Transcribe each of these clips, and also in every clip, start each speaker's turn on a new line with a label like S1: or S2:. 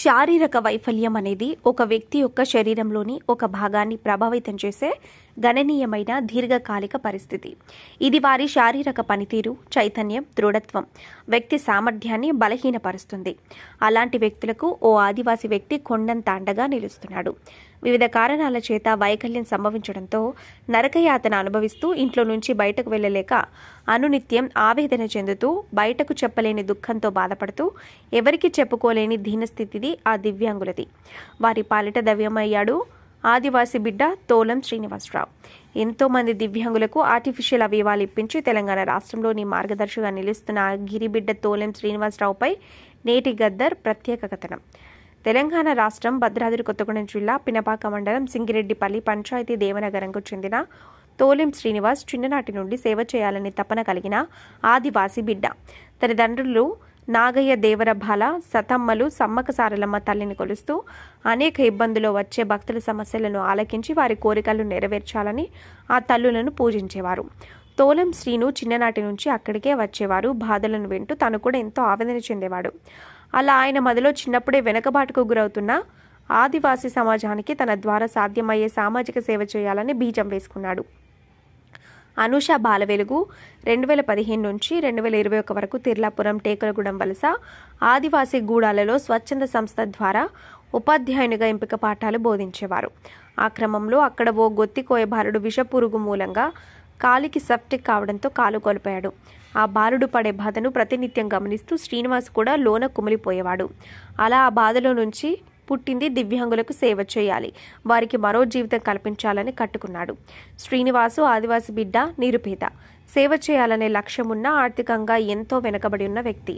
S1: శారీరక వైఫల్యం అనేది ఒక వ్యక్తి యొక్క శరీరంలోని ఒక భాగాన్ని ప్రభావితం చేసే గణనీయమైన దీర్ఘకాలిక పరిస్థితి. ఇది వారి శారీరక పనితీరు, చైతన్యం, దృఢత్వం, వ్యక్తి సామర్థ్యాన్ని బలహీనపరుస్తుంది. అలాంటి వ్యక్తులకు ఓ ఆదివాసీ వ్యక్తి కొండంత అండగా నిలుస్తున్నాడు. వివిధ కారణాల చేత వైకల్యం సంభవించడంతో నరకయాతన అనుభవిస్తూ ఇంట్లో నుంచి బయటకు వెళ్లలేక అనునిత్యం ఆవేదన చెందుతూ బయటకు చెప్పలేని దుఃఖంతో బాధపడుతూ ఎవరికి చెప్పుకోలేని దీనస్థితిది ఆ దివ్యాంగులది. వారి పాలిట దైవమయ్యాడు ఆదివాసీ బిడ్డ తోలం శ్రీనివాసరావు. ఎంతో మంది దివ్యాంగులకు ఆర్టిఫిషియల్ అవయవాలు ఇప్పించి తెలంగాణ రాష్ట్రంలోని మార్గదర్శిగా నిలుస్తున్న గిరిబిడ్డ తోలం శ్రీనివాసరావుపై నేటి గద్దర్ ప్రత్యేక కథనం. తెలంగాణ రాష్ట్రం భద్రాద్రి కొత్తగూడెం జిల్లా పినపాక మండలం సింగిరెడ్డిపల్లి పంచాయతీ దేవనగరంకు చెందిన తోలెం శ్రీనివాస్ చిన్ననాటి నుండి సేవ చేయాలని తపన కలిగిన ఆదివాసీ బిడ్డ. తన తండ్రులు నాగయ్య దేవరబాల సతమ్మలు సమ్మక సారలమ్మ తల్లిని కొలుస్తూ అనేక ఇబ్బందులు వచ్చే భక్తుల సమస్యలను ఆలకించి వారి కోరికలను నెరవేర్చాలని ఆ తల్లులను పూజించేవారు. తోలం శ్రీను చిన్ననాటి నుంచి అక్కడికే వచ్చేవారు. బాధలను వింటూ తను కూడా ఎంతో ఆవేదన చెందేవాడు. అలా ఆయన మదిలో చిన్నప్పుడే వెనకబాటుకు గురవుతున్న ఆదివాసీ సమాజానికి తన ద్వారా సాధ్యమయ్యే సామాజిక సేవ చేయాలని బీజం వేసుకున్నాడు. అనూష బాలవెలుగు 2015 నుంచి 2021 వరకు తిర్లాపురం టేకలగూడెం వలస ఆదివాసీ గూడాలలో స్వచ్ఛంద సంస్థ ద్వారా ఉపాధ్యాయునిగా ఎంపిక పాఠాలు బోధించేవారు. ఆ క్రమంలో అక్కడ ఓ గొత్తికోయ బాలుడు విషపురుగు మూలంగా కాలికి సెప్టిక్ కావడంతో కాలు కోల్పోయాడు. ఆ బాలుడు పడే బాధను ప్రతినిత్యం గమనిస్తూ శ్రీనివాస్ కూడా లోన కుమిలిపోయేవాడు. అలా ఆ బాధలో నుంచి పుట్టింది దివ్యాంగులకు సేవ చేయాలి, వారికి మరో జీవితం కల్పించాలని కట్టుకున్నాడు. శ్రీనివాసు ఆదివాసి బిడ్డ, నిరుపేద, సేవ చేయాలనే లక్ష్యమున్న ఆర్థికంగా ఎంతో వెనుకబడి ఉన్న వ్యక్తి.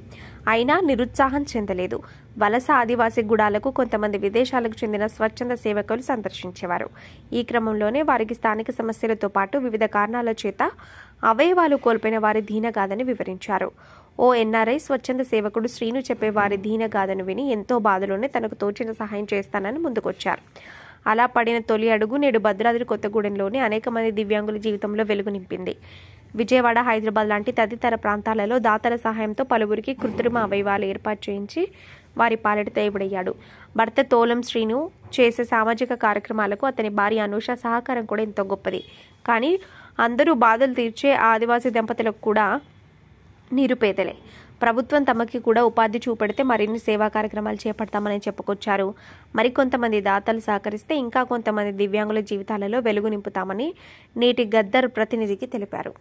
S1: అయినా నిరుత్సాహం చెందలేదు. వలస ఆదివాసీ గుడాలకు కొంతమంది విదేశాలకు చెందిన స్వచ్ఛంద సేవకులు సందర్శించేవారు. ఈ క్రమంలోనే వారికి స్థానిక సమస్యలతో పాటు వివిధ కారణాల చేత అవయవాలు కోల్పోయిన వారి దీనగాథని వివరించారు. ఓ ఎన్ఆర్ఐ స్వచ్ఛంద సేవకుడు శ్రీను చెప్పే వారి దీనగాథను విని ఎంతో బాధలోనే తనకు తోచిన సహాయం చేస్తానని ముందుకొచ్చారు. అలా పడిన తొలి అడుగు నేడు భద్రాద్రి కొత్తగూడెంలోని అనేక మంది దివ్యాంగుల జీవితంలో వెలుగు నింపింది. విజయవాడ, హైదరాబాద్ లాంటి తదితర ప్రాంతాలలో దాతల సహాయంతో పలువురికి కృత్రిమ అవయవాలు ఏర్పాటు చేయించి వారి పాలిట దేవుడయ్యాడు. భర్త తోలం శ్రీను చేసే సామాజిక కార్యక్రమాలకు అతని భార్య అనూష సహకారం కూడా ఎంతో గొప్పది. కానీ అందరూ బాధలు తీర్చే ఆదివాసీ దంపతులకు కూడా నిరుపేదలే. ప్రభుత్వం తమకి కూడా ఉపాధి చూపెడితే మరిన్ని సేవా కార్యక్రమాలు చేపడతామని చెప్పుకొచ్చారు. మరికొంతమంది దాతలు సహకరిస్తే ఇంకా కొంతమంది దివ్యాంగుల జీవితాలలో వెలుగు నింపుతామని నేటి గద్దర్ ప్రతినిధికి తెలిపారు.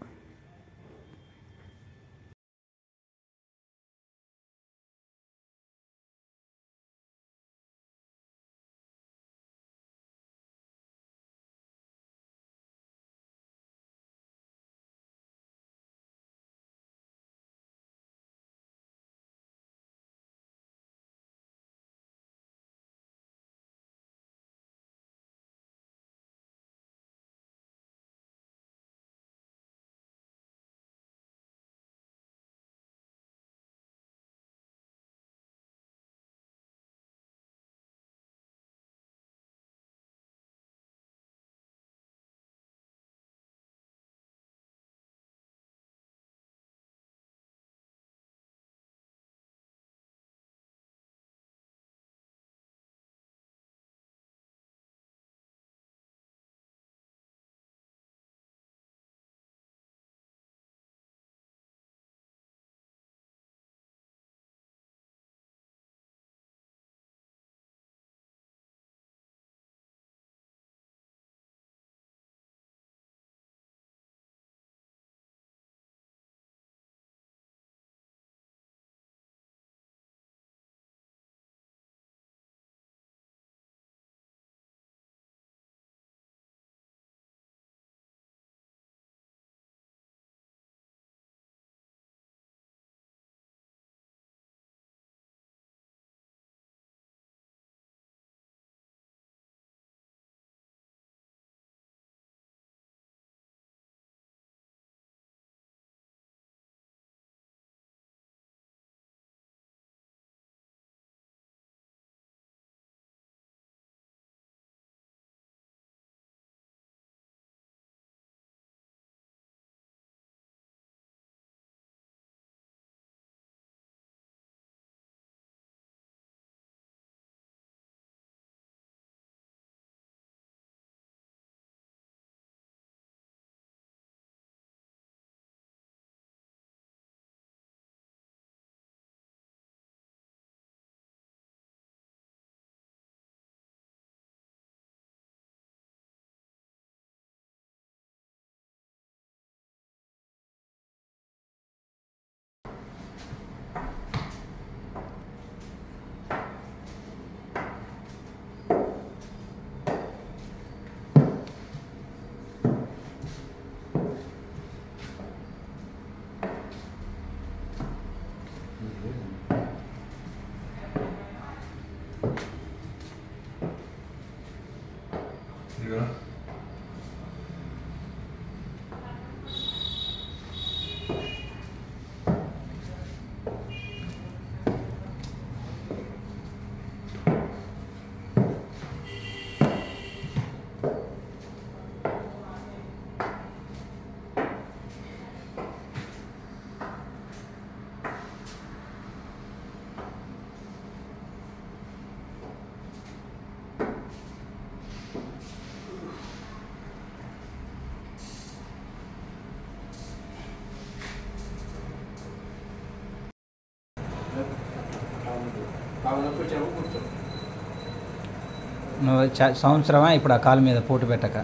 S2: నువ్వు సంవత్సరమా ఇప్పుడు ఆ కాలు మీద పోటు పెట్టక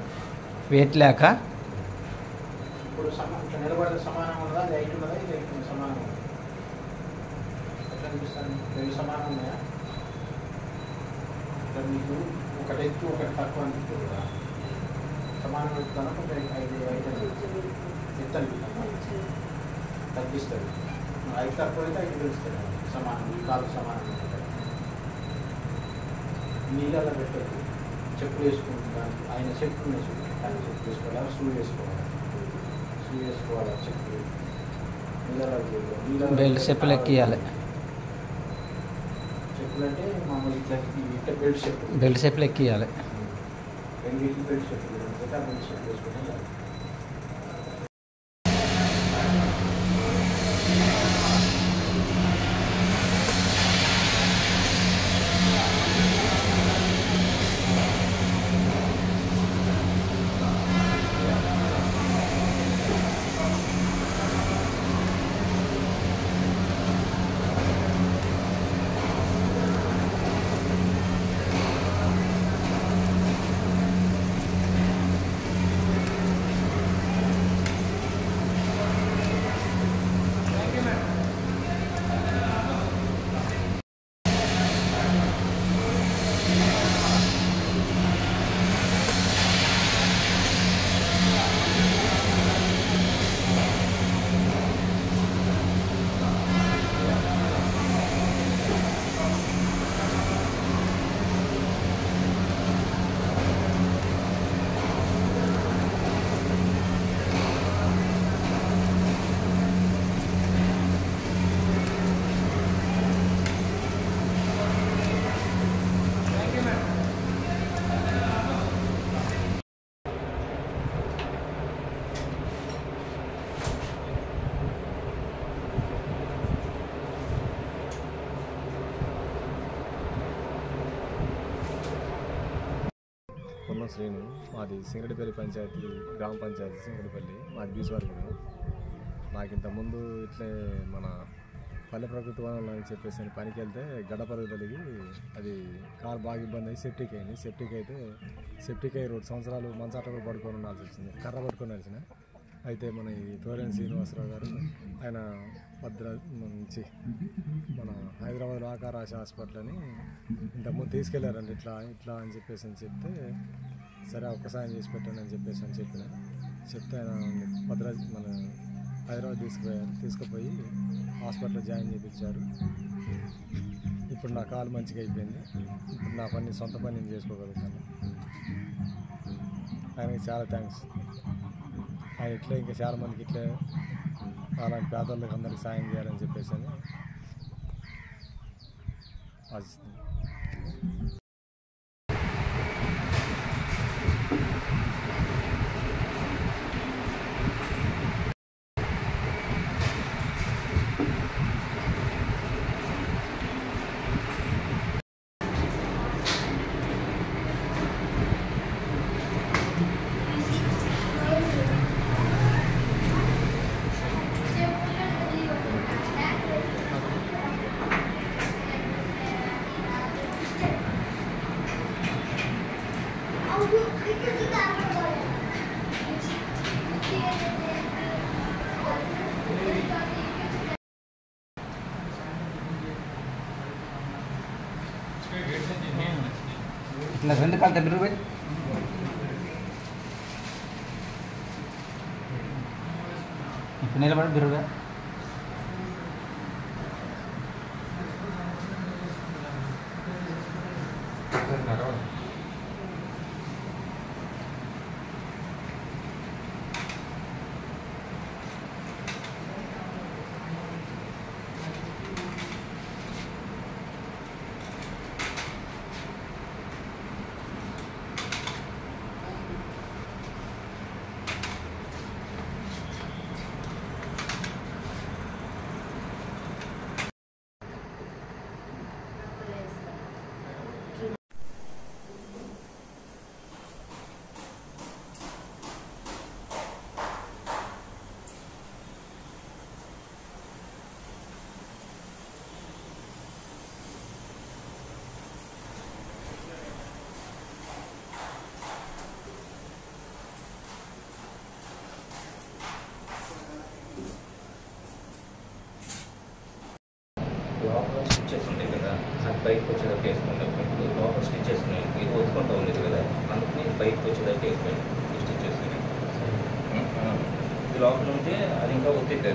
S2: వెయిట్ లేక
S3: ఇప్పుడు నిలబడే సమానంగా ఉన్నదా, అది హైట్ ఉన్నదా, ఇది హైట్ ఉన్నదా, సమానంగా ఉన్నదా? ఎట్లా అనిపిస్తుంది? రెండు సమానం ఉన్నాయా? ఇక్కడ మీకు ఒకటి ఎత్తు ఒకటి తక్కువ అనిపిస్తుంది కదా, సమానం ఎత్తుతాను కొంచెం ఐదు ఎత్తు అనిపిస్తాను తగ్గిస్తుంది. ఐదు తక్కువ అయితే ఐదు తెలుస్తుంది సమానం, కాలు సమానం ఉంటుంది. నీళ్ళలో పెట్టద్దు, చెప్పులు వేసుకుంటాను. ఆయన చెప్పులు వేసుకుంటాను, ఆయన చెప్పులు వేసుకోవాలి, షూ వేసుకోవాలి, షూ వేసుకోవాలి, చెప్పులు నీళ్ళలో
S2: బెల్ట్ చెప్పులు ఎక్కియాలి.
S3: చెప్పులు అంటే మామూలు ఇట్లా బెల్ట్ చెప్పులు,
S2: బెల్ట్ చెప్పులు ఎక్కియాలి.
S3: రెండింటికి బెల్ట్ చెప్పులు బెల్ట్ చెప్పులు వేసుకుంటే
S4: పొన్నం శ్రీను, మాది సింగడిపల్లి పంచాయతీ, గ్రామ పంచాయతీ సింగడిపల్లి, మాది బీసువారిగూడెం. నాకు ఇంతకుముందు ఇట్లే మన పల్లె ప్రకృతి వనం అని చెప్పేసి పనికి వెళ్తే గడపలు తగిలి అది కారు బాగా ఇబ్బంది అయ్యి సెప్టిక్ అయింది. సెప్టిక్ అయితే సెప్టిక్ అయ్యి 2 సంవత్సరాలు మంచాట పడుకొని ఉండాల్సి వచ్చింది, కర్ర పట్టుకొని నడిచిన. అయితే మన ఈ తోరేని శ్రీనివాసరావు గారు, ఆయన నుంచి మన హైదరాబాద్ ఆకారాశ హాస్పిటల్ అని ఇంతకుముందు తీసుకెళ్లారండి. ఇట్లా ఇట్లా అని చెప్పేసి చెప్తే, సరే ఒక్కసారి చేసి పెట్టండి అని చెప్పిన. చెప్తే ఆయన మన హైదరాబాద్ తీసుకుపోయి హాస్పిటల్లో జాయిన్ చేయించారు. ఇప్పుడు నా కాలు మంచిగా అయిపోయింది. ఇప్పుడు నా పని, సొంత పని నేను చేసుకోగలుగుతాను. ఆయనకి చాలా థ్యాంక్స్. ఆయన ఇట్లా ఇంకా చాలా మందికి ఇట్లే అలాంటి పేదవాళ్ళకి అందరికి సాయం చేయాలని చెప్పేసి అని ఆశిస్తున్నాను.
S2: ఇలా 2 కాలు దగ్గర పోయి ఇప్పుడు నిలబడి బిరుగా
S5: బయటకు వచ్చేదాకా వేసుకుంటాం. ఇప్పుడు లోపల స్టిచెస్ ఉన్నాయి, ఇది ఒత్తుకుంటూ ఉండేది కదా, అందుకని బయటకు వచ్చేదాకా వేసుకోండి ఈ స్టిచెస్. ఇది లోపల ఉంటే అది ఇంకా ఒత్తిద్ది.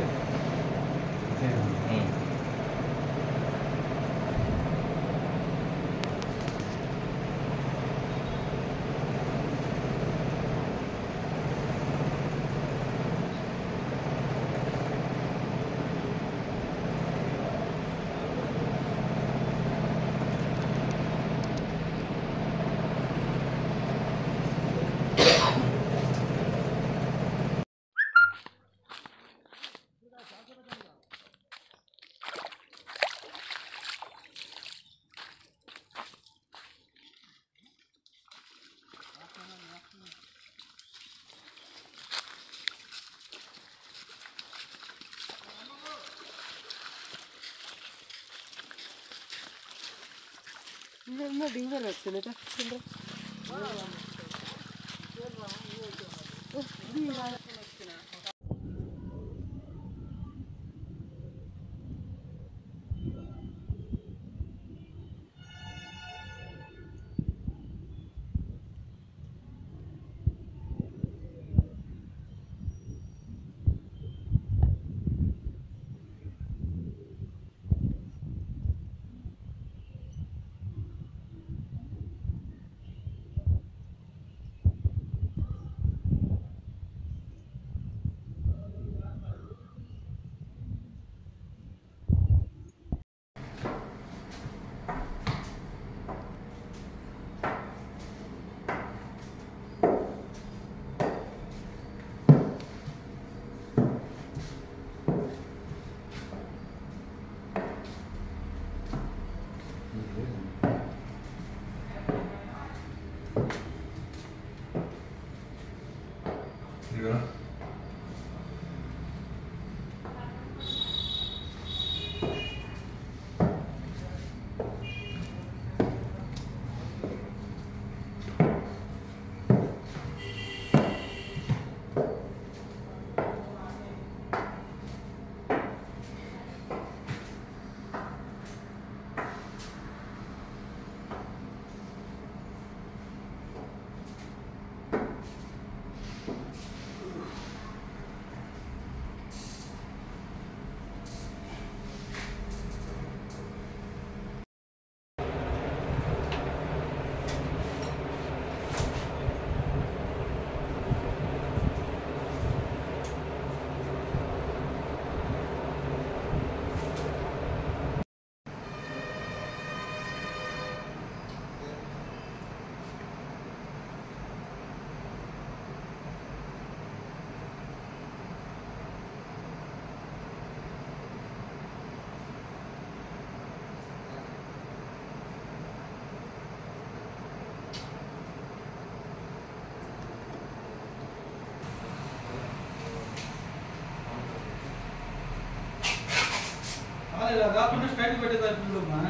S2: ఇలా కాకుండా స్ట్రైట్ పెట్టేదమ్మా,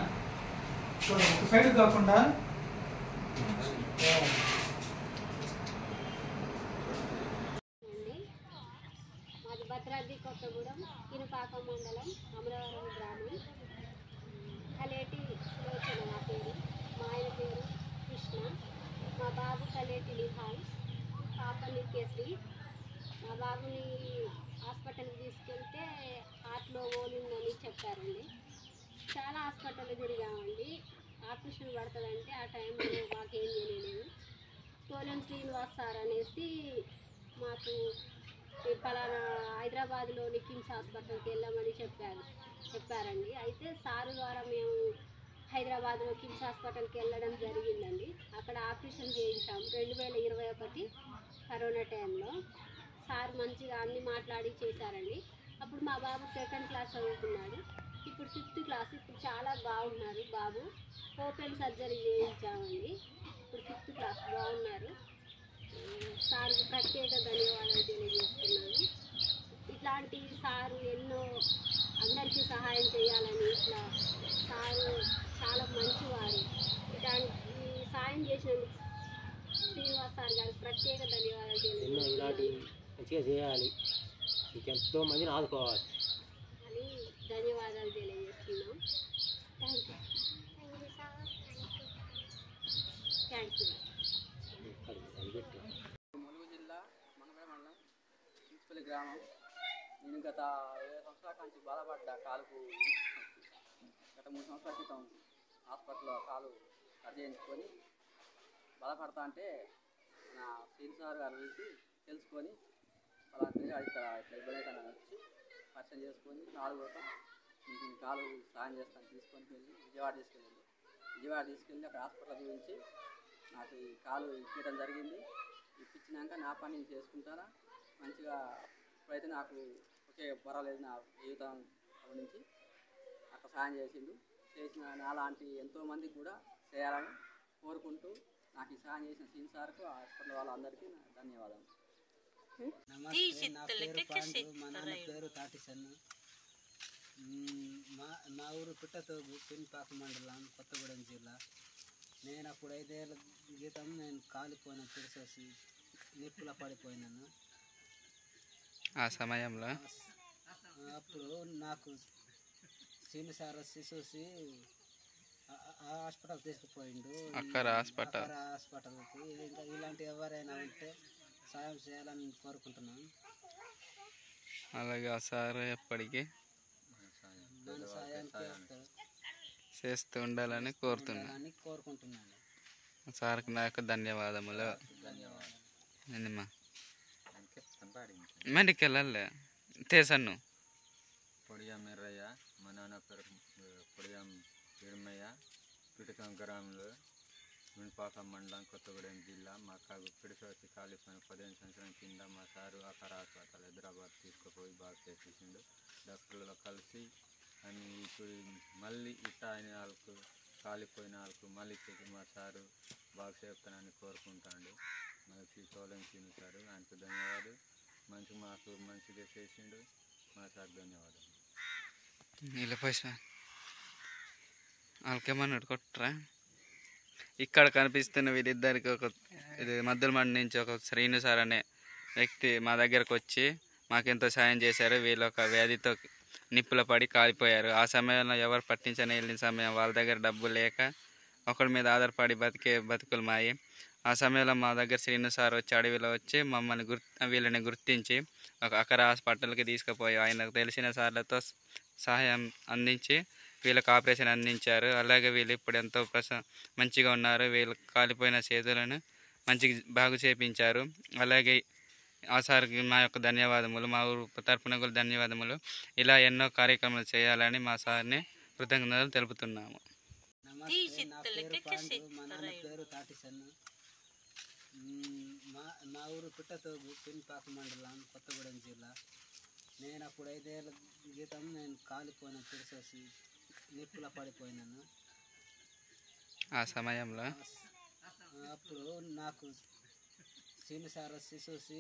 S2: ఒక సైడ్ కాకుండా
S6: మాది భద్రాద్రి కొత్తగూడెం కినుపాక మండలం అమరవరం గ్రామం. కలేటి సులోచన నా పేరు, మా ఆయన పేరు కృష్ణ, మా బాబు కలేటి నిహాల్, పాప నిత్యశ్రీ. మా బాబుని హాస్పిటల్కి తీసుకెళ్తే హార్ట్లో ఓలిందని చెప్పారండి. చాలా హాస్పిటల్ తిరిగామండి, ఆపరేషన్ పడుతుందంటే ఆ టైంలో మాకేం తెలియలేదు. తోలం శ్రీనివాస్ సార్ అనేసి మాకు పలానా హైదరాబాద్లోని కిమ్స్ హాస్పిటల్కి వెళ్ళామని చెప్పారండి. అయితే సారు ద్వారా మేము హైదరాబాద్లో కిమ్స్ హాస్పిటల్కి వెళ్ళడం జరిగిందండి. అక్కడ ఆపరేషన్ చేయించాము 2021 కరోనా టైంలో. సార్ మంచిగా అన్ని మాట్లాడి చేశారండి. అప్పుడు మా బాబు 2nd క్లాస్ చదువుతున్నాడు, ఇప్పుడు 5th క్లాస్. ఇప్పుడు చాలా బాగున్నారు బాబు. ఓపెన్ సర్జరీ చేయించామండి, ఇప్పుడు 5th క్లాస్ బాగున్నారు. సార్కి ప్రత్యేక ధన్యవాదాలు తెలియజేస్తున్నాను. ఇట్లాంటి సారు ఎన్నో అందరికీ సహాయం చేయాలని, ఇట్లా సారు చాలా మంచివారు. ఇలాంటి సాయం చేసినందుకు శ్రీనివాస్ సార్ గారికి ప్రత్యేక ధన్యవాదాలు తెలియజేస్తున్నాను.
S7: మంచిగా చేయాలి, ఇంకెంతో మందిని ఆదుకోవాలి
S6: అని ధన్యవాదాలు తెలియజేస్తున్నాం. Thank you. Thank you.
S8: Mulugu జిల్లా మంగళ మండలం మున్సిపల్ గ్రామం. నేను గత 20 సంవత్సరాల నుంచి బాధపడ్డా కాలుకు. గత 3 సంవత్సరాల క్రితం హాస్పిటల్లో కాలు కట్ చేయించుకొని బాధపడతా అంటే నా సీన్ సార్ గారు నుంచి తెలుసుకొని అలా ఇక్కడ ఇట్లా ఇబ్బంది వచ్చి పరిచయం చేసుకొని కాలు కోసం మీకు కాలు సాయం చేస్తాను తీసుకొని వెళ్ళి విజయవాడ తీసుకెళ్ళి అక్కడ హాస్పిటల్ చూపించి నాకు ఈ కాలు ఇప్పించడం జరిగింది. ఇప్పించినాక నా పని నేను చేసుకుంటానా మంచిగా. ఇప్పుడైతే నాకు ఒకే పర్వాలేదు నా జీవితం నుంచి అక్కడ సాయం చేసిన నాలాంటి ఎంతోమందికి కూడా చేయాలని కోరుకుంటూ నాకు ఈ సాయం చేసిన సీన్ సార్కు హాస్పిటల్ వాళ్ళందరికీ ధన్యవాదాలు.
S9: నమస్తే, నా పేరు పాండు, మా నాన్న పేరు తాటిసన్ను. మా ఊరు పుట్టతోగు, పిన్పాక మండలం, కొత్తగూడెం జిల్లా. నేను అప్పుడు 5 ఏళ్ళ క్రితం నేను కాలిపోయిన తెలిసేసి నిప్పుల పడిపోయినాను.
S10: ఆ సమయంలో
S9: అప్పుడు నాకు సీని సార్ చూసి హాస్పిటల్ తీసుకుపోయిండు.
S10: అక్కర
S9: హాస్పిటల్కి ఇంకా ఇలాంటి ఎవరైనా ఉంటే సాయం చేయాలని కోరుకుంటున్నాను.
S10: అలాగే ఆ సార్ ఎప్పటికీ చేస్తూ ఉండాలని
S9: కోరుకుంటున్నాను.
S10: సార్కి నాకు ధన్యవాదములు. మెడికల్ వెళ్ళే తేసన్ను
S11: పొడియం ఎర్రయ్య, మా నాన్న పేరు పొడియం వీరమయ్య, పిటికం గ్రామంలో మున్పాక మండలం, కొత్తగూడెం జిల్లా. మా కాగు పిడిసి వచ్చి కాలిపోయిన 15 సంవత్సరం కింద మా సారు అక్కడ హాస్పిటల్ హైదరాబాద్ తీసుకుపోయి బాగా చేసేసిండు. డాక్టర్లలో కలిసి అని ఇప్పుడు మళ్ళీ ఇట్ట అయిన వాళ్ళకు కాలిపోయిన వాళ్ళకు మళ్ళీ మా సారు బాగా చేస్తానని కోరుకుంటాడు. మనకి తోలంచిన సారు ఆయనకు ధన్యవాదాలు. మాకు మంచిగా చేసిండు మా సార్ ధన్యవాదాలు.
S10: ఇలా పైసా వాళ్ళకేమన్నాడు కొట్టరా. ఇక్కడ కనిపిస్తున్న వీరిద్దరికి ఇది మద్దలమండి నుంచి ఒక శ్రీను సార్ అనే వ్యక్తి మా దగ్గరకు వచ్చి మాకెంతో సాయం చేశారు. వీళ్ళు ఒక వ్యాధితో నిప్పుల పడి కాలిపోయారు. ఆ సమయంలో ఎవరు పట్టించని వెళ్ళిన సమయం వాళ్ళ దగ్గర డబ్బు లేక ఒకరి మీద ఆధారపడి బతుకులు మాయి. ఆ సమయంలో మా దగ్గర శ్రీను సార్ వచ్చి అడవిలో వచ్చి మమ్మల్ని వీళ్ళని గుర్తించి ఒక అక్కర హాస్పిటల్కి తీసుకుపోయి ఆయనకు తెలిసిన సార్లతో సహాయం అందించి వీళ్ళకి ఆపరేషన్ అందించారు. అలాగే వీళ్ళు ఇప్పుడు ఎంతో మంచిగా ఉన్నారు. వీళ్ళు కాలిపోయిన చేతులను మంచిగా బాగు చేపించారు. అలాగే ఆ సార్కి మా యొక్క ధన్యవాదములు, మా ఊరు తరపున కూడా ధన్యవాదములు. ఇలా ఎన్నో కార్యక్రమాలు చేయాలని మా సార్ని కృతజ్ఞతలు తెలుపుతున్నాము.
S9: నమస్తే, నా పేరు పాండు, మా నాన్న పేరు తాటిసన్ను. మా ఊరు పుట్టతోగు, పిన్పాక మండలం, కొత్తగూడెం జిల్లా. నేను అప్పుడు 5 ఏళ్ళ క్రితం నేను కాలిపోయిన తెలిసేసి నిప్పుల పడిపోయినాను.
S10: ఆ సమయంలో
S9: అప్పుడు నాకు సీని సార్ చూసి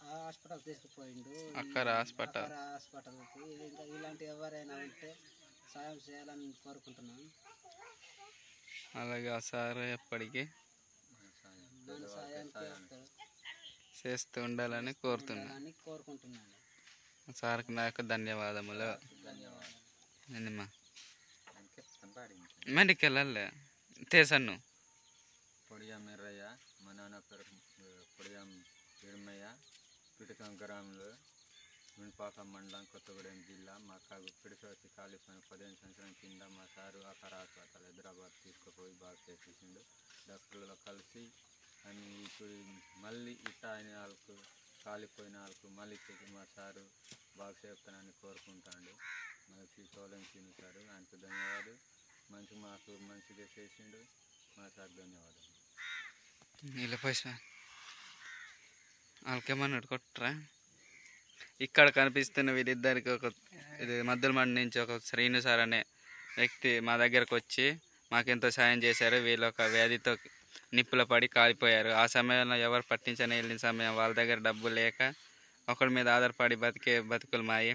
S9: హాస్పిటల్ తీసుకుపోయిండు.
S10: అక్కర
S9: హాస్పిటల్కి ఇంకా ఇలాంటి ఎవరైనా ఉంటే సాయం చేయాలని కోరుకుంటున్నాను.
S10: అలాగే ఆ సార్ ఎప్పటికీ
S9: మన సాయానికి
S10: చేస్తూ ఉండాలని
S9: కోరుకుంటున్నాను.
S10: సార్కి నాకు ధన్యవాదములు. మెడికల్ వెళ్ళే తేసన్ను
S11: పొడియం ఎర్రయ్య, మా నాన్న పేరు పొడియం వీరమయ్య, పిటికం గ్రామంలో మున్పాక మండలం, కొత్తగూడెం జిల్లా. మా కాగు పిడిసి వచ్చి కాలిపోయిన 15 సంవత్సరం కింద మా సారు అక్కడ హాస్పిటల్ హైదరాబాద్ తీసుకుపోయి బాగా చేసేసిండు. డాక్టర్లలో కలిసి అని ఇప్పుడు మళ్ళీ ఇట్ట అయిన వాళ్ళకు కాలిపోయిన వాళ్ళకు మళ్ళీ మా సారు బాగా చేస్తానని కోరుకుంటాడు. మనకి తోలంచిన సారు ఆయనకు ధన్యవాదాలు. మాకు మంచిగా చేసిండు మా సార్ ధన్యవాదాలు.
S10: ఇలా పైసా వాళ్ళకేమన్నాడు కొట్టరా. ఇక్కడ కనిపిస్తున్న వీరిద్దరికి ఇది మద్దలమండి నుంచి ఒక శ్రీను సార్ అనే వ్యక్తి మా దగ్గరకు వచ్చి మాకెంతో సాయం చేశారు. వీళ్ళు ఒక వ్యాధితో నిప్పుల పడి కాలిపోయారు. ఆ సమయంలో ఎవరు పట్టించని వెళ్ళిన సమయం వాళ్ళ దగ్గర డబ్బు లేక ఒకరి మీద ఆధారపడి బతుకులు మాయి.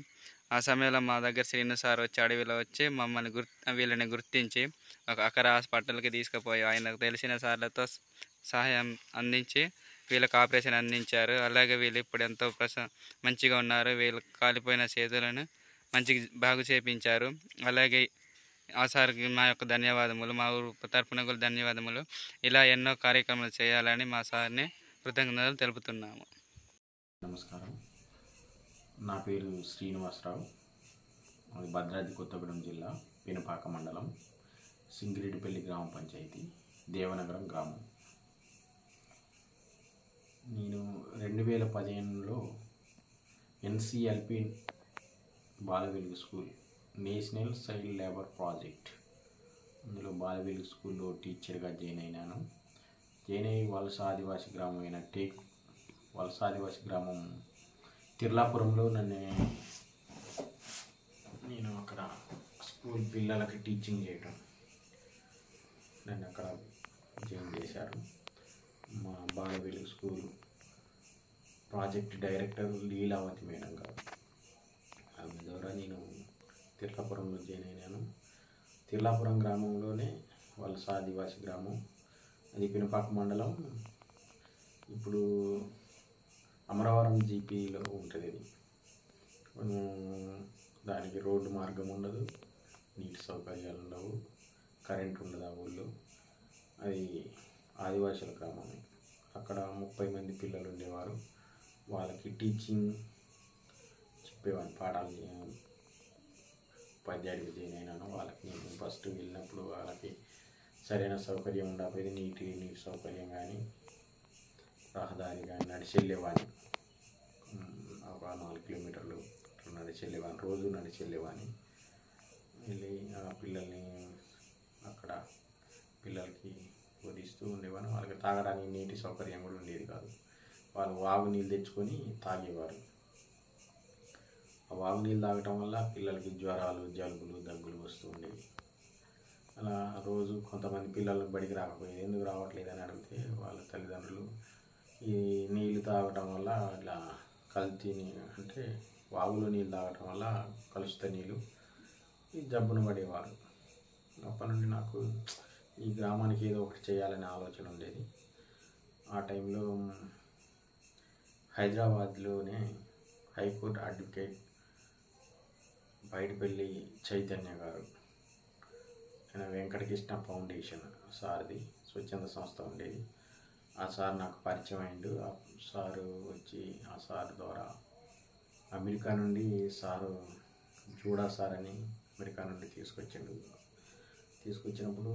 S10: ఆ సమయంలో మా దగ్గర శ్రీను సార్ వచ్చి అడవిలో వచ్చి మమ్మల్ని వీళ్ళని గుర్తించి ఒక అక్కర హాస్పిటల్కి తీసుకుపోయి ఆయనకు తెలిసిన సార్లతో సహాయం అందించి వీళ్ళకి ఆపరేషన్ అందించారు. అలాగే వీళ్ళు ఇప్పుడు ఎంతో మంచిగా ఉన్నారు. వీళ్ళు కాలిపోయిన చేతులను మంచిగా బాగు చేపించారు. అలాగే ఆ సార్కి మా యొక్క ధన్యవాదములు, మా ఊరు తరపున కూడా ధన్యవాదములు. ఇలా ఎన్నో కార్యక్రమాలు చేయాలని మా సార్ని కృతజ్ఞతలు తెలుపుతున్నాము.
S3: నమస్కారం, నా పేరు శ్రీనివాసరావు. అది భద్రాద్రి కొత్తగూడెం జిల్లా పినపాక మండలం సింగిరెడ్డిపల్లి గ్రామ పంచాయతీ దేవనగరం గ్రామం. నేను 2015లో NCLP Balavelugu school national child labour project అందులో బాలవెలుగు స్కూల్లో టీచర్గా జాయిన్ అయినాను. జాయిన్ అయ్యి వలస ఆదివాసీ గ్రామం అయిన వలస ఆదివాసీ గ్రామం తిర్లాపురంలో నేను అక్కడ స్కూల్ పిల్లలకి టీచింగ్ చేయటం నన్ను అక్కడ జాయిన్ చేశారు. మా Balavelugu school project director Leelavathi madam గారు. ఆమె ద్వారా నేను తిర్లాపురంలో జాయిన్ అయినాను. తిర్లాపురం గ్రామంలోనే వలస ఆదివాసీ గ్రామం, అది పినపాక మండలం. ఇప్పుడు అమరవరం జీపీలో ఉంటుంది. ఇది దానికి రోడ్డు మార్గం ఉండదు, నీటి సౌకర్యాలు ఉండవు, కరెంట్ ఉండదు ఆ ఊళ్ళో. అది ఆదివాసుల గ్రామం. అక్కడ 30 మంది పిల్లలు ఉండేవారు. వాళ్ళకి టీచింగ్ చెప్పేవాడిని, పాఠాలు ఉపాధ్యాయుడికి జాయిన్ అయినాను. వాళ్ళకి నేను ఫస్ట్ వెళ్ళినప్పుడు వాళ్ళకి సరైన సౌకర్యం ఉండకపోతే నీటి సౌకర్యం కానీ రహదారి కానీ నడిచి వెళ్ళేవాడిని. ఒక 4 కిలోమీటర్లు నడిచి వెళ్ళేవాడిని, రోజు నడిచి వెళ్ళేవాడిని. వెళ్ళి ఆ పిల్లల్ని అక్కడ పిల్లలకి బోధిస్తూ ఉండేవాడిని. వాళ్ళకి తాగడానికి నీటి సౌకర్యం కూడా ఉండేది కాదు. వాళ్ళు వాగు నీళ్ళు తెచ్చుకొని తాగేవారు. ఆ వాగు నీళ్ళు తాగటం వల్ల పిల్లలకి జ్వరాలు, జలుబులు, దగ్గులు వస్తూ ఉండేవి. అలా రోజు కొంతమంది పిల్లలు బడికి రాకపోయేది. ఎందుకు రావట్లేదని అడిగితే వాళ్ళ తల్లిదండ్రులు ఈ నీళ్ళు తాగటం వల్ల ఇట్లా కల్తీ అంటే వాగులో నీళ్ళు తాగటం వల్ల కలుషిత నీళ్ళు ఈ జబ్బును పడేవారు. అప్పటి నుండి నాకు ఈ గ్రామానికి ఏదో ఒకటి చేయాలనే ఆలోచన ఉండేది. ఆ టైంలో హైదరాబాద్లోనే హైకోర్టు అడ్వకేట్ బయటపల్లి చైతన్య గారు, ఆయన వెంకటకృష్ణ ఫౌండేషన్ సార్ది స్వచ్ఛంద సంస్థ ఉండేది. ఆ సార్ నాకు పరిచయం అయిండు. ఆ సారు వచ్చి ఆ సార్ ద్వారా అమెరికా నుండి సారు జూడా సార్ అని అమెరికా నుండి తీసుకొచ్చినప్పుడు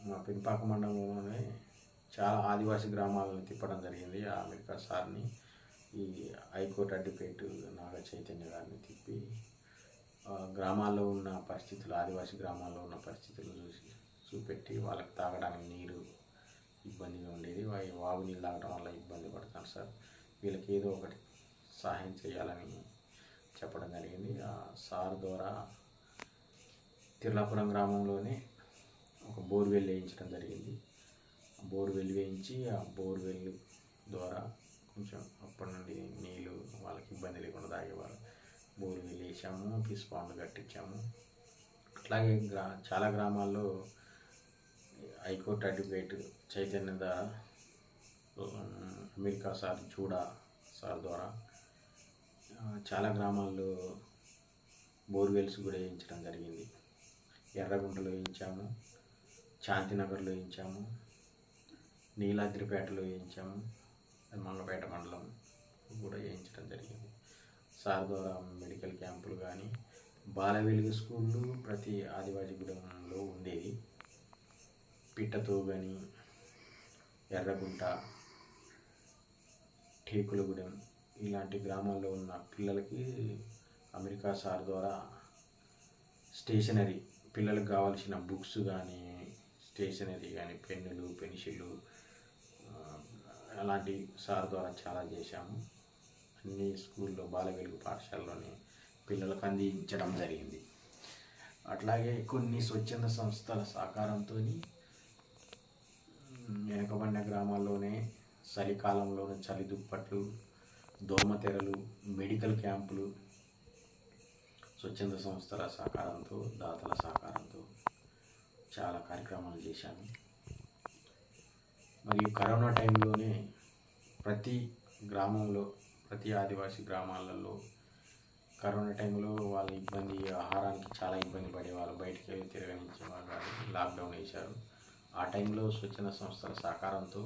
S3: మా పినపాక మండలంలోనే చాలా ఆదివాసీ గ్రామాలను తిప్పడం జరిగింది. ఆ అమెరికా సార్ని ఈ హైకోర్టు అడ్వకేట్ నాగ చైతన్య గారిని తిప్పి గ్రామాల్లో ఉన్న పరిస్థితులు, ఆదివాసీ గ్రామాల్లో ఉన్న పరిస్థితులు చూపెట్టి వాళ్ళకి తాగడానికి నీరు ఇబ్బందిగా ఉండేది. వాగు నీళ్ళు తాగడం వల్ల ఇబ్బంది పడతాను సార్, వీళ్ళకి ఏదో ఒకటి సహాయం చేయాలని చెప్పడం జరిగింది. ఆ సార్ ద్వారా తిర్లాపురం గ్రామంలోనే ఒక బోర్వెల్ వేయించడం జరిగింది. బోర్వెల్ వేయించి ఆ బోర్వెల్ ద్వారా కొంచెం అప్పటి నుండి నీళ్ళు వాళ్ళకి ఇబ్బంది లేకుండా తాగేవారు. బోర్వెల్ వేసాము, ఫిష్ పాండ్ కట్టించాము. అట్లాగే చాలా గ్రామాల్లో హైకోర్టు అడ్వకేట్ చైతన్య ద్వారా అమెరికా సార్ జూడా సార్ ద్వారా చాలా గ్రామాల్లో బోర్వెల్స్ కూడా వేయించడం జరిగింది. ఎర్రగుంటలో వేయించాము, శాంతినగర్లో వేయించాము, నీలాద్రిపేటలో వేయించాము, మంగపేట మండలం కూడా వేయించడం జరిగింది. సార్ ద్వారా మెడికల్ క్యాంపులు కానీ బాలవెలుగు స్కూళ్ళు ప్రతి ఆదివాసీ గూడెంలో ఉండేవి. పిట్టతో కానీ ఎర్రగుంట, టేకులగూడెం ఇలాంటి గ్రామాల్లో ఉన్న పిల్లలకి అమెరికా సార్ ద్వారా స్టేషనరీ, పిల్లలకు కావాల్సిన బుక్స్ కానీ స్టేషనరీ కానీ పెన్నులు, పెన్సిళ్ళు అలాంటి సార్ ద్వారా చాలా చేశాము. అన్ని స్కూల్లో బాలవెలుగు పాఠశాలలోని పిల్లలకు అందించడం జరిగింది. అట్లాగే కొన్ని స్వచ్ఛంద సంస్థల సహకారంతో వెనుకబడిన గ్రామాల్లోనే చలికాలంలోని చలి దుప్పట్లు, దోమతెరలు, మెడికల్ క్యాంపులు స్వచ్ఛంద సంస్థల సహకారంతో, దాతల సహకారంతో చాలా కార్యక్రమాలు చేశాను. మరియు కరోనా టైంలోనే ప్రతి గ్రామంలో, ప్రతి ఆదివాసీ గ్రామాలలో కరోనా టైంలో వాళ్ళ ఇబ్బంది, ఆహారానికి చాలా ఇబ్బంది పడేవాళ్ళు, బయటికి వెళ్ళి తిరగనిచ్చేవాళ్ళు కాదు, లాక్డౌన్ వేశారు. ఆ టైంలో స్వచ్ఛంద సంస్థల సహకారంతో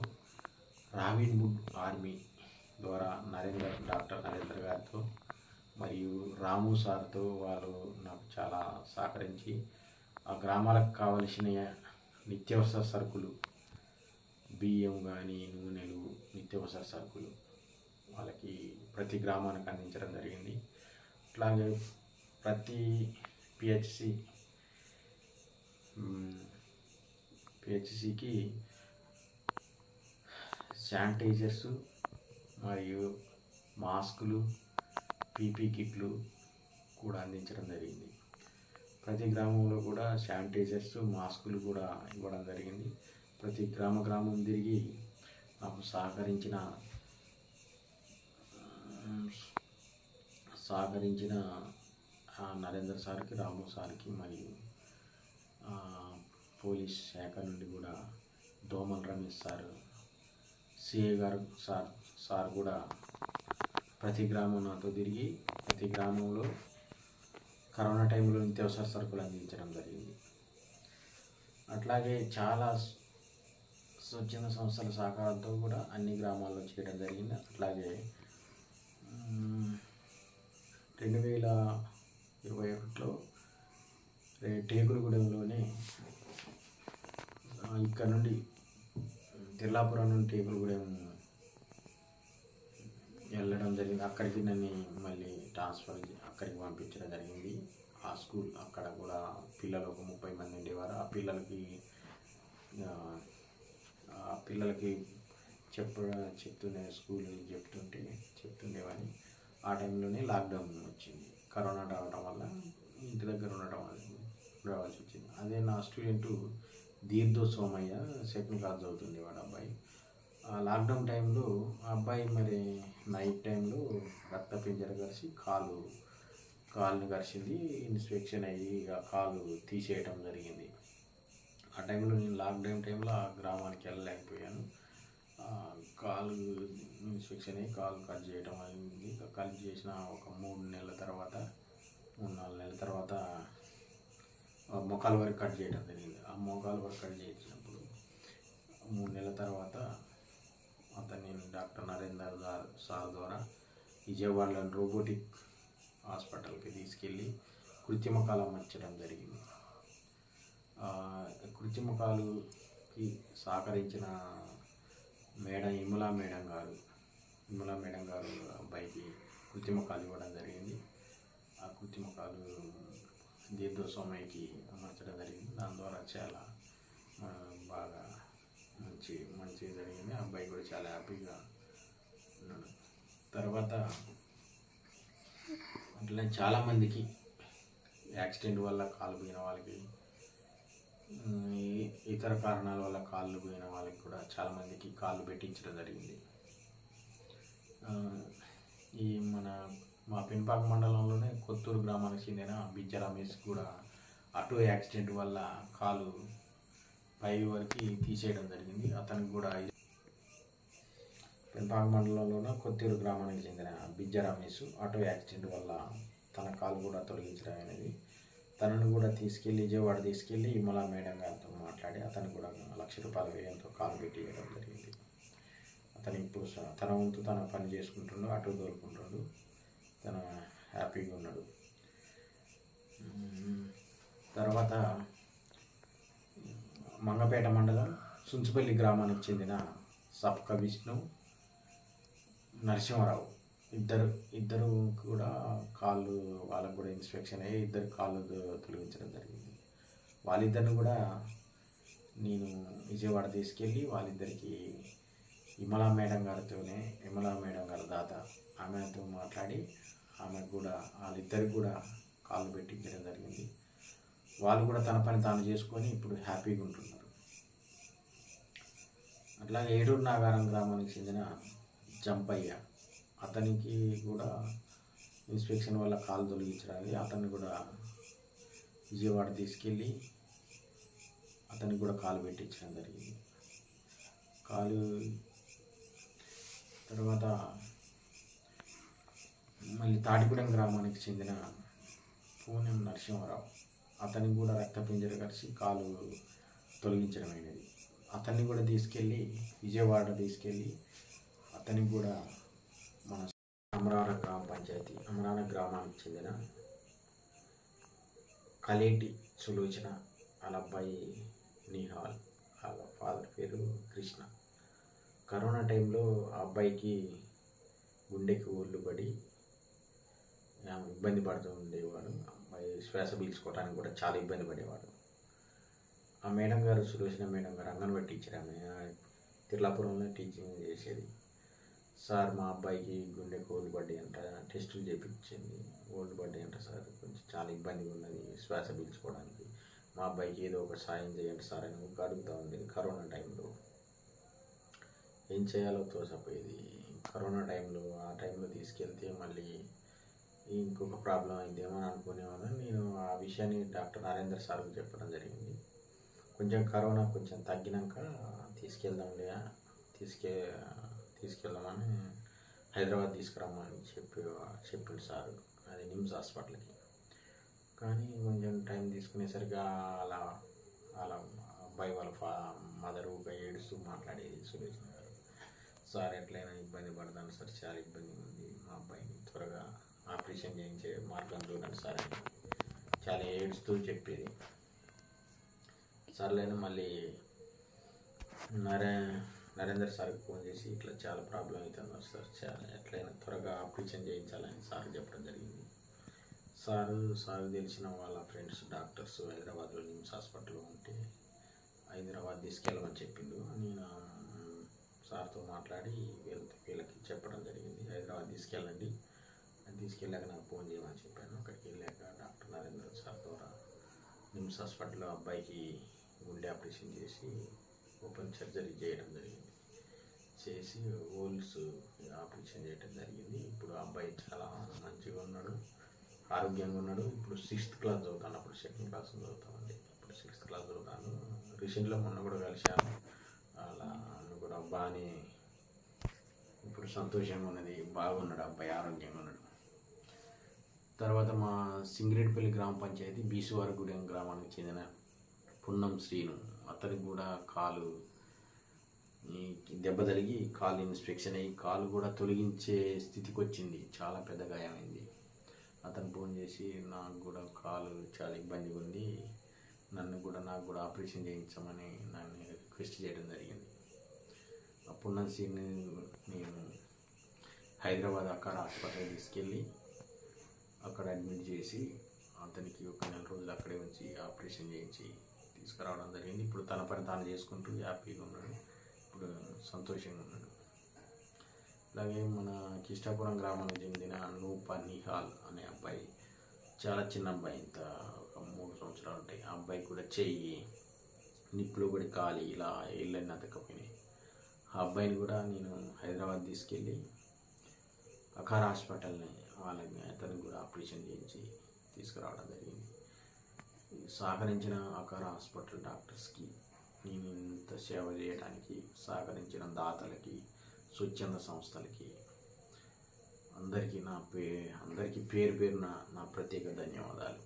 S3: రాబిన్ హుడ్ ఆర్మీ ద్వారా డాక్టర్ నరేందర్ గారితో మరియు రాము సార్తో వాళ్ళు నాకు చాలా సహకరించి ఆ గ్రామాలకు కావలసిన నిత్యావసర సరుకులు, బియ్యం కానీ, నూనెలు, నిత్యావసర సరుకులు వాళ్ళకి ప్రతి గ్రామానికి అందించడం జరిగింది. అట్లాగే ప్రతి పిహెచ్సికి శానిటైజర్స్ మరియు మాస్కులు, పీపీ కిట్లు కూడా అందించడం జరిగింది. ప్రతి గ్రామంలో కూడా శానిటైజర్స్, మాస్కులు కూడా ఇవ్వడం జరిగింది. ప్రతి గ్రామం తిరిగి నాకు సహకరించిన నరేందర్ సార్కి, రాము సార్కి మరియు పోలీస్ శాఖ నుండి కూడా దోమల్ రమేష్ సార్, సిఏ గారు సార్ కూడా ప్రతి గ్రామం నాతో తిరిగి ప్రతి గ్రామంలో కరోనా టైంలో నిత్యావసర సరుకులు అందించడం జరిగింది. అట్లాగే చాలా స్వచ్ఛంద సంస్థల సహకారంతో కూడా అన్ని గ్రామాల్లో చేయడం జరిగింది. అట్లాగే 2021లో టేకులగూడెంలోనే ఇక్కడ నుండి తెల్లాపురం నుండి టేకులగూడెం వెళ్ళడం జరిగింది. అక్కడికి నన్ను మళ్ళీ ట్రాన్స్ఫర్ అక్కడికి పంపించడం జరిగింది. ఆ స్కూల్ అక్కడ కూడా పిల్లలు ఒక 30 మంది ఉండేవారు. ఆ పిల్లలకి చెప్తుండేవాడిని. ఆ టైంలోనే లాక్డౌన్ వచ్చింది. కరోనా రావడం వల్ల ఇంటి దగ్గర రావాల్సి వచ్చింది. అదే నా స్టూడెంటు దీర్దో సోమయ్య సెకండ్ క్లాస్ చదువుతుండేవాడు అబ్బాయి. ఆ లాక్డౌన్ టైంలో ఆ అబ్బాయి మరి నైట్ టైంలో రక్తపింజర కలిసి కాలుని కరిచింది. ఇన్స్పెక్షన్ అయ్యి ఆ కాలు తీసేయటం జరిగింది. ఆ టైంలో నేను లాక్డౌన్ టైంలో ఆ గ్రామానికి వెళ్ళలేకపోయాను. కాలు ఇన్స్పెక్షన్ అయ్యి కాలు కట్ చేయడం అయింది. కట్ చేసిన ఒక 3-4 నెలల తర్వాత మోకాలు వరకు కట్ చేయడం జరిగింది. ఆ మోకాలు వరకు కట్ చేసినప్పుడు 3 నెలల తర్వాత అతన్ని డాక్టర్ నరేందర్ సార్ ద్వారా విజయవాడలోని రోబోటిక్ హాస్పిటల్కి తీసుకెళ్ళి కృత్రిమ కాలు అమర్చడం జరిగింది. కృత్రిమ కాలుకి సహకరించిన ఇములా మేడం గారు అబ్బాయికి కృత్రిమ కాలు ఇవ్వడం జరిగింది. ఆ కృత్రిమ కాలు దీర్ఘ సోమయ్యకి అమర్చడం జరిగింది. దాని ద్వారా చాలా బాగా మంచి జరిగింది. ఆ అబ్బాయి కూడా చాలా హ్యాపీగా ఉన్నాడు. తర్వాత అట్లనే చాలామందికి యాక్సిడెంట్ వల్ల కాలు పోయిన వాళ్ళకి, ఇతర కారణాల వల్ల కాళ్ళు పోయిన వాళ్ళకి కూడా చాలామందికి కాళ్ళు పెట్టించడం జరిగింది. మా పెన్పాక మండలంలోనే కొత్తూరు గ్రామానికి చెందిన బిజ్జ రమేష్ కూడా ఆటో యాక్సిడెంట్ వల్ల కాలు పై వరకు తీసేయడం జరిగింది. అతనికి కూడా పెన్పాక మండలంలోనే కొత్తూరు గ్రామానికి చెందిన బిజ్జ రమేష్ ఆటో యాక్సిడెంట్ వల్ల తన కాలు కూడా తొలగించడం అనేది. తనను కూడా విజయవాడ తీసుకెళ్ళి ఇమలా మేడం గారితో మాట్లాడి అతను కూడా 1,00,000 రూపాయల వ్యయంతో కాలు పెట్టి ఇవ్వడం జరిగింది. అతను ఇప్పుడు తన వంతు తన పని చేసుకుంటుండు, ఆటో తోలుకుంటుండు, తను హ్యాపీగా ఉన్నాడు. తర్వాత మంగపేట మండలం సుంచుపల్లి గ్రామానికి చెందిన సప్క విష్ణు, నరసింహారావు ఇద్దరు కూడా వాళ్ళకు కూడా ఇన్స్పెక్షన్ అయ్యి 2 కాళ్ళు తొలగించడం జరిగింది. వాళ్ళిద్దరిని కూడా నేను విజయవాడ తీసుకెళ్ళి వాళ్ళిద్దరికి ఇమలా మేడం గారి దాత ఆమెతో మాట్లాడి ఆమెకు కూడా వాళ్ళిద్దరికి కూడా కాళ్ళు పెట్టించడం జరిగింది. వాళ్ళు కూడా తన పని తాను చేసుకొని ఇప్పుడు హ్యాపీగా ఉంటున్నారు. అట్లాగే ఏడూరు నాగారం గ్రామానికి చెందిన జంపయ్య, అతనికి కూడా ఇన్స్పెక్షన్ వల్ల కాలు తొలగించడానికి అతన్ని కూడా విజయవాడ తీసుకెళ్ళి అతనికి కూడా కాలు పెట్టించడం జరిగింది. తర్వాత మళ్ళీ తాటిగూడెం గ్రామానికి చెందిన పూనెం నరసింహారావు, అతనికి కూడా రక్తపింజర కలిసి కాలు తొలగించడమైనది. అతన్ని కూడా తీసుకెళ్ళి విజయవాడ తీసుకెళ్ళి అతనికి కూడా మన అమరావతి గ్రామ పంచాయతీ అమరావతి గ్రామానికి చెందిన కలేటి సులోచన, వాళ్ళ అబ్బాయి నిహాల్, వాళ్ళ ఫాదర్ పేరు కృష్ణ. కరోనా టైంలో ఆ అబ్బాయికి గుండెకి ఒళ్ళు పడి ఇబ్బంది పడుతూ ఉండేవాడు. అబ్బాయి శ్వాస పీల్చుకోవడానికి కూడా చాలా ఇబ్బంది పడేవాడు. ఆ మేడం గారు, సులోచన మేడం గారు, అంగన్వాడీ టీచర్, ఆమె తిర్లాపురంలో టీచింగ్ చేసేది. సార్ మా అబ్బాయికి గుండెకి ఓల్డ్ పడ్డాయి అంట, టెస్టులు చేయించింది, ఓల్డ్ పడ్డాయి అంట సార్, కొంచెం చాలా ఇబ్బందిగా ఉన్నది శ్వాస పీల్చుకోవడానికి, మా అబ్బాయికి ఏదో ఒక సాయం చేయండి సార్ అని ఒక అడుగుతూ ఉండేది. కరోనా టైంలో ఏం చేయాలో తోసపోయేది. కరోనా టైంలో ఆ టైంలో తీసుకెళ్తే మళ్ళీ ఇంకొక ప్రాబ్లం అయిందేమో అని అనుకునేవాడు. నేను ఆ విషయాన్ని డాక్టర్ నరేందర్ సార్కు చెప్పడం జరిగింది. కొంచెం కరోనా కొంచెం తగ్గినాక తీసుకెళ్దామని హైదరాబాద్ తీసుకురమ్మని చెప్పిండు సార్, అది నిమ్స్ హాస్పిటల్కి. కానీ కొంచెం టైం తీసుకునేసరికి అలా అబ్బాయి వాళ్ళ మదర్ ఏడుస్తూ మాట్లాడేది సురేష్ గారు. సార్ ఎట్లయినా ఇబ్బంది పడతాను సార్, చాలా ఇబ్బంది ఉంది, మా అబ్బాయిని త్వరగా ఆపరేషన్ చేయించే మార్గం చూడండి సార్ అని చాలా ఏడుస్తూ చెప్పేది. సర్లేని మళ్ళీ నరేందర్ సార్కి ఫోన్ చేసి ఇట్లా చాలా ప్రాబ్లం అవుతుంది సార్, చాలా ఎట్లయినా త్వరగా ఆపరేషన్ చేయించాలని సార్ చెప్పడం జరిగింది. సార్ తెలిసిన వాళ్ళ ఫ్రెండ్స్ డాక్టర్స్ హైదరాబాద్లో నిమ్స్ హాస్పిటల్లో ఉంటే హైదరాబాద్ తీసుకెళ్ళమని చెప్పిండు. నేను సార్తో మాట్లాడి వీళ్ళకి చెప్పడం జరిగింది, హైదరాబాద్ తీసుకెళ్ళండి, అది తీసుకెళ్ళాక నాకు ఫోన్ చేయమని చెప్పాను. అక్కడికి వెళ్ళాక డాక్టర్ నరేందర్ సార్ ద్వారా నిమ్స్ హాస్పిటల్లో అబ్బాయికి గుండె ఆపరేషన్ చేసి ఓపెన్ సర్జరీ చేయడం జరిగింది. చేసి హోల్స్ ఆపరేషన్ చేయడం జరిగింది. ఇప్పుడు అబ్బాయి చాలా మంచిగా ఉన్నాడు, ఆరోగ్యంగా ఉన్నాడు. ఇప్పుడు 6th క్లాస్ చదువుతాను, అప్పుడు 2nd క్లాస్ చదువుతామండి, ఇప్పుడు 6th క్లాస్ చదువుతాను. రీసెంట్లో మొన్న కూడా కలిశాను, అలా కూడా బాగానే ఇప్పుడు సంతోషంగా ఉన్నది, బాగున్నాడు అబ్బాయి, ఆరోగ్యంగా ఉన్నాడు. తర్వాత మా సింగిరెడ్డిపల్లి గ్రామ పంచాయతీ బీసువారిగూడెం గ్రామానికి చెందిన పున్నం శ్రీను, అతనికి కూడా కాలు దెబ్బ తగిలి కాలు ఇన్స్పెక్షన్ అయ్యి కాలు కూడా తొలగించే స్థితికి వచ్చింది, చాలా పెద్ద గాయమైంది. అతను ఫోన్ చేసి నాకు కూడా కాలు చాలా ఇబ్బందిగా ఉంది, నాకు కూడా ఆపరేషన్ చేయించమని నన్ను రిక్వెస్ట్ చేయడం జరిగింది. ఆ పున్నం శ్రీని నేను హైదరాబాద్ అక్కడ హాస్పిటల్కి తీసుకెళ్ళి అక్కడ అడ్మిట్ చేసి అతనికి ఒక 4 రోజులు అక్కడే ఉంచి ఆపరేషన్ చేయించి తీసుకురావడం జరిగింది. ఇప్పుడు తన పని తాను చేసుకుంటూ హ్యాపీగా ఉన్నాడు, ఇప్పుడు సంతోషంగా ఉన్నాడు. అలాగే మన కిష్టాపురం గ్రామానికి చెందిన నిహాల్ అనే అబ్బాయి, చాలా చిన్న అబ్బాయి, ఇంత ఒక 3 సంవత్సరాలు ఉంటాయి. ఆ అబ్బాయి కూడా చెయ్యి నిప్పులో పడి కాలి ఇలా ఇళ్ళని అతకపోయినాయి. ఆ అబ్బాయిని కూడా నేను హైదరాబాద్ తీసుకెళ్ళి అకార హాస్పిటల్ని వాళ్ళని అతనికి కూడా ఆపరేషన్ చేయించి తీసుకురావడం జరిగింది. సహకరించిన అకార హాస్పిటల్ డాక్టర్స్కి, నేను ఇంత సేవ చేయడానికి సహకరించిన దాతలకి, స్వచ్ఛంద సంస్థలకి అందరికీ పేరు పేరున నా ప్రత్యేక ధన్యవాదాలు.